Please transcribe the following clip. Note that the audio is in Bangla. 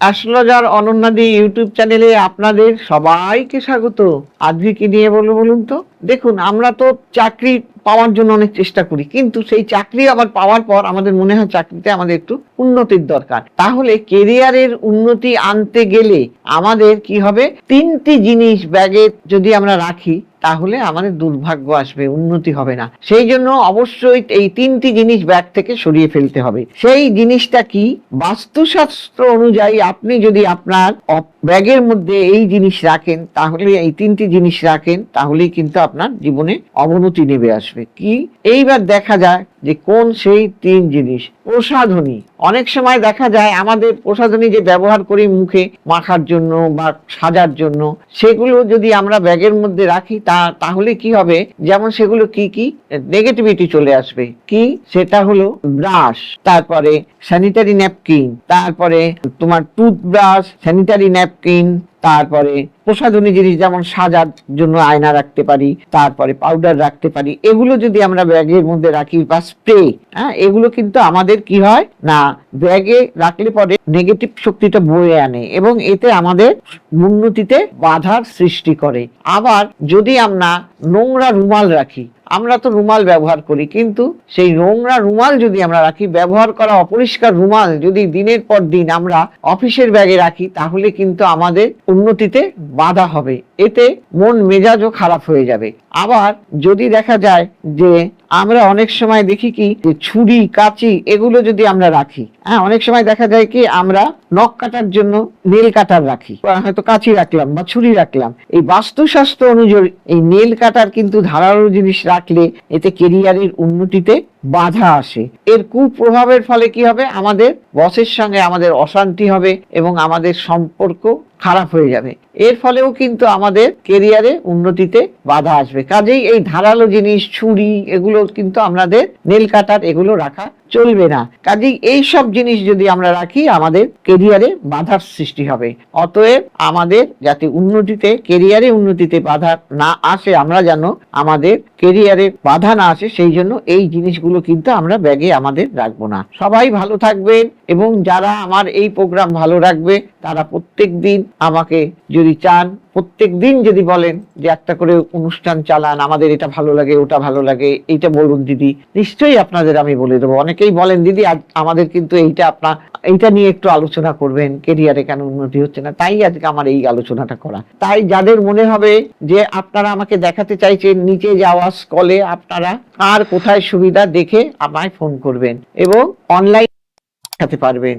অ্যাস্ট্রোলজার অনন্যাদি ইউটিউব চ্যানেলে আপনাদের সবাইকে স্বাগত। আজকে কি নিয়ে বলবো বলুন তো? দেখুন, আমরা তো চাকরি পাওয়ার জন্য অনেক চেষ্টা করি, কিন্তু সেই চাকরি আবার পাওয়ার পর আমাদের মনে হয় চাকরিতে আমাদের একটু উন্নতির দরকার। তাহলে কেরিয়ারের উন্নতি আনতে গেলে আমাদের কি হবে? তিনটি জিনিস ব্যাগে যদি আমরা রাখি তাহলে আমাদের দুর্ভাগ্য আসবে, উন্নতি হবে না। সেই জন্য অবশ্যই এই তিনটি জিনিস ব্যাগ থেকে সরিয়ে ফেলতে হবে। সেই জিনিসটা কি? বাস্তুশাস্ত্র অনুযায়ী আপনি যদি আপনার ব্যাগের মধ্যে এই জিনিস রাখেন, তাহলে এই তিনটি জিনিস রাখেন, তাহলেই কিন্তু আপনার জীবনে অবনতি নেমে আসবে। কি? এইবার দেখা যায় যে কোন সেই তিন জিনিস। প্রসাধনী। অনেক সময় দেখা যায় আমাদের প্রসাধনী যে ব্যবহার করি মুখে মাখার জন্য বা সাজার জন্য, সেগুলো যদি আমরা ব্যাগের মধ্যে রাখি তাহলে কি হবে? যেমন সেগুলো কি কি নেগেটিভিটি চলে আসবে। কি? সেটা হলো ব্রাশ, তারপরে স্যানিটারি ন্যাপকিন, তারপরে তোমার টুথব্রাশ, স্যানিটারি ন্যাপকিন, তারপরে প্রসাধনী জিনিস যেমন সাজার জন্য আয়না রাখতে পারি, তারপরে পাউডার রাখতে পারি। এগুলো যদি আমরা ব্যাগের মধ্যে রাখি বা স্প্রে, এগুলো কিন্তু আমাদের কি হয় না, ব্যাগে রাখলে পরে নেগেটিভ শক্তিটা বয়ে আনে এবং এতে আমাদের উন্নতিতে বাধার সৃষ্টি করে। আবার যদি আমরা নোংরা রুমাল রাখি, আমরা তো রুমাল ব্যবহার করি, কিন্তু সেই নোংরা রুমাল যদি আমরা রাখি, ব্যবহার করা অপরিষ্কার রুমাল যদি দিনের পর দিন আমরা অফিসের ব্যাগে রাখি, তাহলে কিন্তু আমাদের উন্নতিতে বাধা হবে। এতে মন মেজাজও খারাপ হয়ে যাবে। আবার যদি দেখা যায় যে আমরা অনেক সময় দেখি কি, যে ছুরি কাঁচি এগুলো যদি আমরা রাখি, অনেক সময় দেখা যায় কি আমরা নখ কাটার জন্য নেল কাটার রাখি, হয়তো কাঁচি রাখলাম বা ছুরি রাখলাম। এই বাস্তুশাস্ত্র অনুযায়ী এই নেল কাটার কিন্তু ধারালো জিনিস রাখলে এতে কেরিয়ারের উন্নতিতে বাধা আসে। এর কুপ্রভাবের ফলে কি হবে? আমাদের বসের সঙ্গে আমাদের অশান্তি হবে এবং আমাদের সম্পর্ক খারাপ হয়ে যাবে। এর ফলেও কিন্তু আমাদের কেরিয়ারে উন্নতিতে বাধা আসবে। কাজেই এই ধারালো জিনিস, ছুরি, এগুলো কিন্তু আমাদের নেল কাটার এগুলো রাখা চলবে না। কাজেই এই সব জিনিস যদি আমরা রাখি, আমাদের কেরিয়ারে বাধার সৃষ্টি হবে। অতএব আমাদের যাতে কেরিয়ারে উন্নতিতে বাধা না আসে, আমরা যেন আমাদের কেরিয়ারে বাধা না আসে, সেই জন্য এই জিনিসগুলো কিন্তু আমরা ব্যাগে আমাদের রাখবো না। সবাই ভালো থাকবেন এবং যারা আমার এই প্রোগ্রাম ভালো রাখবে তারা প্রত্যেক দিন আমাকে যদি চান, প্রত্যেক দিন যদি বলেন যে একটা করে অনুষ্ঠান চালান, আমাদের এটা ভালো লাগে, ওটা ভালো লাগে, এইটা বলুন দিদি, নিশ্চয়ই আপনাদের আমি বলে দেবো। অনেকেই বলেন দিদি আমাদের কিন্তু এইটা নিয়ে একটু আলোচনা করবেন, কেরিয়ারে কেন উন্নতি হচ্ছে না। তাই আজকে আমার এই আলোচনাটা করা। তাই যাদের মনে হবে যে আপনারা আমাকে দেখাতে চাইছেন, নিচে যাওয়া কলে আপনারা আর কোথায় সুবিধা দেখে আমায় ফোন করবেন এবং অনলাইন দেখাতে পারবেন।